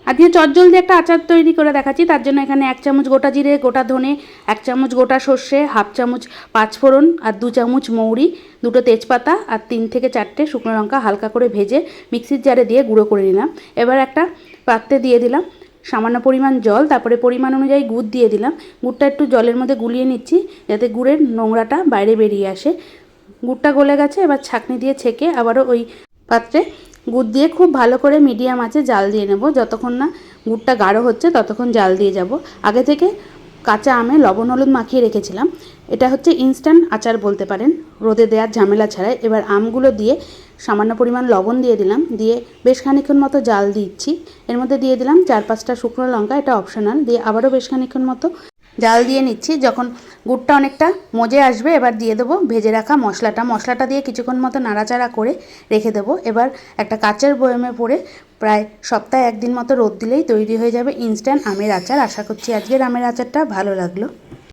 আজকে চটজলদি একটা আচার তৈরি করে দেখাচ্ছি। তার জন্য এখানে 1 চামচ গোটা জিরে, গোটা ধনে, 1 চামচ গোটা সর্ষে, হাফ চামচ পাঁচফোড়ন আর 2 চামচ মৌরি, 2টো তেজপাতা আর 3 থেকে 4টে শুকনো লঙ্কা হালকা করে ভেজে মিক্সির জারে দিয়ে গুঁড়ো করে নিলাম। এবার একটা পাত্রে দিয়ে দিলাম সামান্য পরিমাণ জল, তারপরে পরিমাণ অনুযায়ী গুড় দিয়ে দিলাম। গুড়টা একটু জলের মধ্যে গুলিয়ে নিচ্ছি যাতে গুড়ের নোংরাটা বাইরে বেরিয়ে আসে। গুড়টা গলে গেছে, এবার ছাঁকনি দিয়ে ছেঁকে আবারও ওই পাত্রে গুড় দিয়ে খুব ভালো করে মিডিয়াম আঁচে জাল দিয়ে নেব। যতক্ষণ না গুড়টা গাঢ় হচ্ছে ততক্ষণ জাল দিয়ে যাব। আগে থেকে কাঁচা আমে লবণ হলুদ মাখিয়ে রেখেছিলাম। এটা হচ্ছে ইনস্ট্যান্ট আচার বলতে পারেন, রোদে দেওয়ার ঝামেলা ছাড়াই। এবার আমগুলো দিয়ে সামান্য পরিমাণ লবণ দিয়ে দিলাম, দিয়ে বেশ খানিকক্ষণ মতো জাল দিচ্ছি। এর মধ্যে দিয়ে দিলাম 4-5টা শুকনো লঙ্কা, এটা অপশনাল, দিয়ে আবারও বেশ খানিকক্ষণ মতো জাল দিয়ে নিচ্ছি। যখন গুড়টা অনেকটা মজে আসবে এবার দিয়ে দেবো ভেজে রাখা মশলাটা দিয়ে কিছুক্ষণ মতো নাড়াচাড়া করে রেখে দেবো। এবার একটা কাচের বয়মে পড়ে প্রায় সপ্তাহে 1 দিন মতো রোদ দিলেই তৈরি হয়ে যাবে ইনস্ট্যান্ট আমের আচার। আশা করছি আজকের আমের আচারটা ভালো লাগলো।